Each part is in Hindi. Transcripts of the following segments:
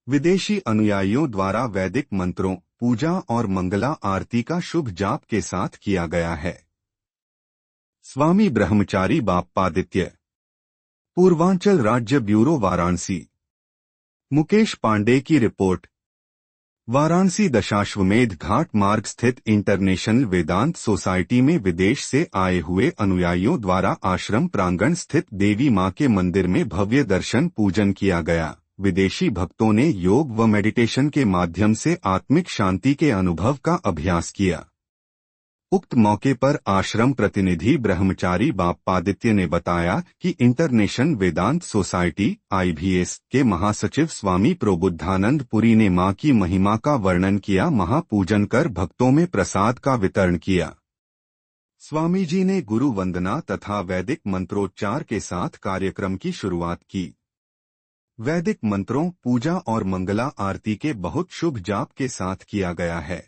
विदेशी अनुयायियों द्वारा वैदिक मंत्रों, पूजा और मंगला आरती का शुभ जाप के साथ किया गया है। स्वामी ब्रह्मचारी बाप्पादित्य, पूर्वांचल राज्य ब्यूरो वाराणसी। मुकेश पांडे की रिपोर्ट। वाराणसी दशाश्वमेध घाट मार्ग स्थित इंटरनेशनल वेदांत सोसाइटी में विदेश से आए हुए अनुयायियों द्वारा आश्रम प्रांगण स्थित देवी मां के मंदिर में भव्य दर्शन पूजन किया गया। विदेशी भक्तों ने योग व मेडिटेशन के माध्यम से आत्मिक शांति के अनुभव का अभ्यास किया। उक्त मौके पर आश्रम प्रतिनिधि ब्रह्मचारी बाप्पादित्य ने बताया कि इंटरनेशनल वेदांत सोसाइटी (IVS) के महासचिव स्वामी प्रबुद्धानंद पुरी ने मां की महिमा का वर्णन किया, महापूजन कर भक्तों में प्रसाद का वितरण किया। स्वामी जी ने गुरु वंदना तथा वैदिक मंत्रोच्चार के साथ कार्यक्रम की शुरुआत की। वैदिक मंत्रों, पूजा और मंगला आरती के बहुत शुभ जाप के साथ किया गया है।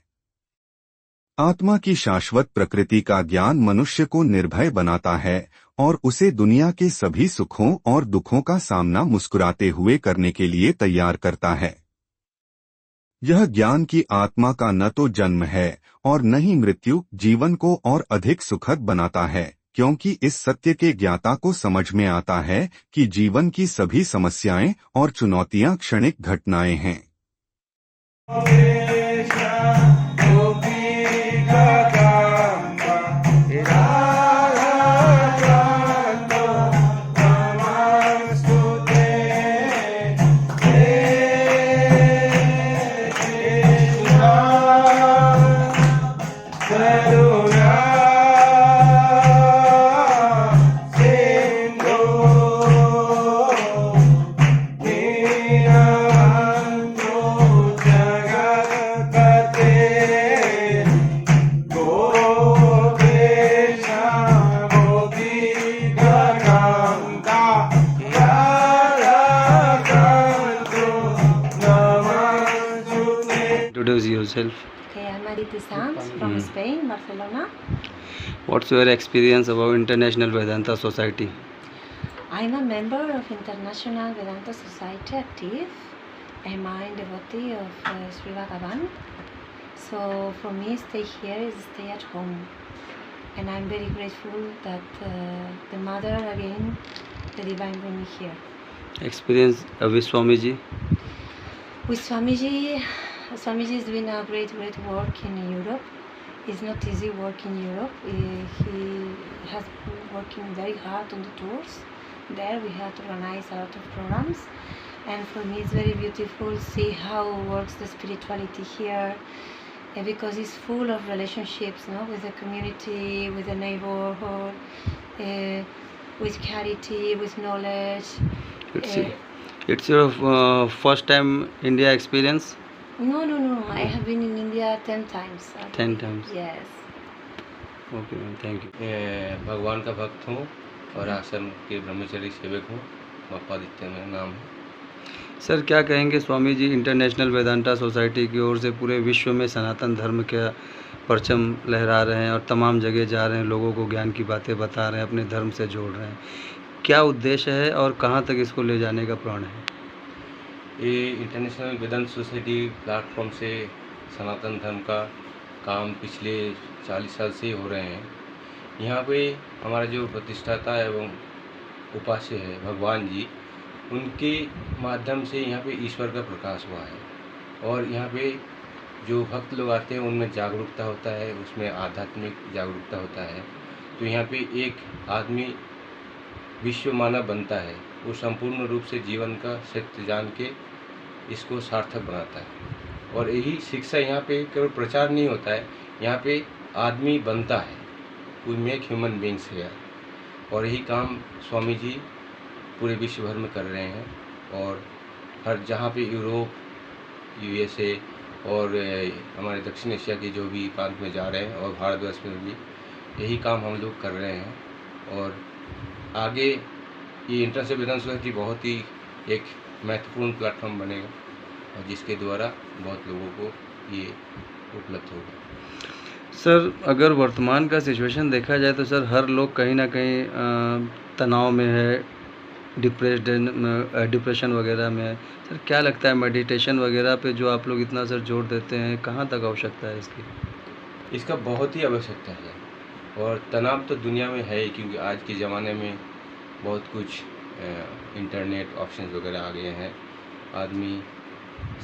आत्मा की शाश्वत प्रकृति का ज्ञान मनुष्य को निर्भय बनाता है और उसे दुनिया के सभी सुखों और दुखों का सामना मुस्कुराते हुए करने के लिए तैयार करता है। यह ज्ञान की आत्मा का न तो जन्म है और न ही मृत्यु जीवन को और अधिक सुखद बनाता है, क्योंकि इस सत्य के ज्ञाता को समझ में आता है कि जीवन की सभी समस्याएं और चुनौतियां क्षणिक घटनाएं हैं। Introduce yourself. Okay, I'm Aditi Sanz from Spain, Barcelona. What's your experience about International Vedanta Society? I'm a member of International Vedanta Society active. I'm a devotee of Sri Bhagavan. So for me, stay here is stay at home. And I'm very grateful that the Mother again, the Divine, bring me here. Experience with Swamiji? With Swamiji is doing a great work in Europe. It's not easy work in Europe. He has been working very hard on the tours. There we had to organize a lot of programs. And for me it's very beautiful to see how works the spirituality here. Because it's full of relationships, with the community, with the neighborhood, with charity, with knowledge. It's your first time India experience? No. I have been in India 10 times. 10 times? Yes. Okay, thank you. मैं भगवान का भक्त हूँ और आश्रम के ब्रह्मचारी सेवक हूँ। बाप्पादित्य मेरा नाम है। सर, क्या कहेंगे स्वामी जी, इंटरनेशनल वेदांता सोसाइटी की ओर से पूरे विश्व में सनातन धर्म का परचम लहरा रहे हैं और तमाम जगह जा रहे हैं, लोगों को ज्ञान की बातें बता रहे हैं, अपने धर्म से जोड़ रहे हैं। क्या उद्देश्य है और कहाँ तक इसको ले जाने का प्रण है? ये इंटरनेशनल वेदांत सोसाइटी प्लेटफॉर्म से सनातन धर्म का काम पिछले 40 साल से हो रहे हैं। यहाँ पे हमारा जो प्रतिष्ठाता एवं उपास्य है भगवान जी, उनके माध्यम से यहाँ पे ईश्वर का प्रकाश हुआ है और यहाँ पे जो भक्त लोग आते हैं उनमें जागरूकता होता है, उसमें आध्यात्मिक जागरूकता होता है। तो यहाँ पे एक आदमी विश्व मानव बनता है, वो संपूर्ण रूप से जीवन का सत्य जान के इसको सार्थक बनाता है। और यही शिक्षा यहाँ पे केवल प्रचार नहीं होता है, यहाँ पे आदमी बनता है, वी मेक ह्यूमन बींग्स है। और यही काम स्वामी जी पूरे विश्व भर में कर रहे हैं और हर जहाँ पे यूरोप, USA और हमारे दक्षिण एशिया के जो भी प्रांत में जा रहे हैं और भारतवर्ष में भी यही काम हम लोग कर रहे हैं। और आगे ये इंटरनेशनल वेदांत सोसाइटी बहुत ही एक महत्वपूर्ण प्लेटफॉर्म बनेगा और जिसके द्वारा बहुत लोगों को ये उपलब्ध होगा। सर, अगर वर्तमान का सिचुएशन देखा जाए तो सर हर लोग कहीं ना कहीं तनाव में है, डिप्रेशन वगैरह में है। सर क्या लगता है मेडिटेशन वगैरह पे जो आप लोग इतना सर जोर देते हैं, कहाँ तक आवश्यकता है इसकी? इसका बहुत ही आवश्यकता है और तनाव तो दुनिया में है ही, क्योंकि आज के ज़माने में बहुत कुछ इंटरनेट ऑप्शंस वगैरह आ गए हैं, आदमी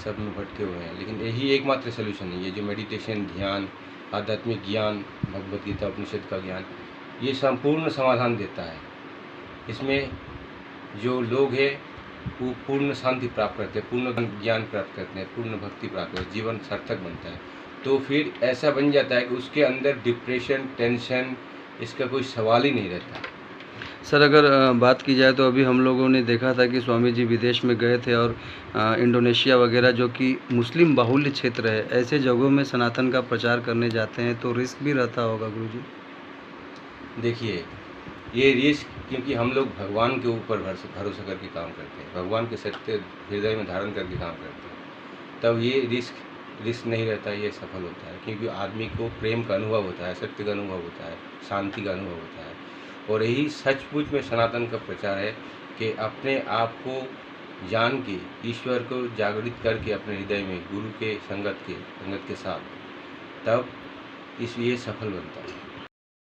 सब में भटके हुए हैं। लेकिन यही एकमात्र सलूशन है, ये जो मेडिटेशन, ध्यान, आध्यात्मिक ज्ञान, भगवद गीता उपनिषद का ज्ञान, ये संपूर्ण समाधान देता है। इसमें जो लोग हैं वो पूर्ण शांति प्राप्त करते हैं, पूर्ण ज्ञान प्राप्त करते हैं, पूर्ण भक्ति प्राप्त करते हैं, जीवन सार्थक बनता है। तो फिर ऐसा बन जाता है कि उसके अंदर डिप्रेशन, टेंशन, इसका कोई सवाल ही नहीं रहता। सर अगर बात की जाए तो अभी हम लोगों ने देखा था कि स्वामी जी विदेश में गए थे और इंडोनेशिया वगैरह जो कि मुस्लिम बाहुल्य क्षेत्र है, ऐसे जगहों में सनातन का प्रचार करने जाते हैं तो रिस्क भी रहता होगा गुरुजी? देखिए, ये रिस्क, क्योंकि हम लोग भगवान के ऊपर भरोसा करके काम करते हैं, भगवान के सत्य हृदय में धारण करके काम करते हैं, तब ये रिस्क नहीं रहता, ये सफल होता है। क्योंकि आदमी को प्रेम का अनुभव होता है, सत्य का अनुभव होता है, शांति का अनुभव होता है। और यही सचमुच में सनातन का प्रचार है कि अपने आप को जान के, ईश्वर को जागृत करके अपने हृदय में गुरु के संगत के साथ, तब ये सफल बनता है।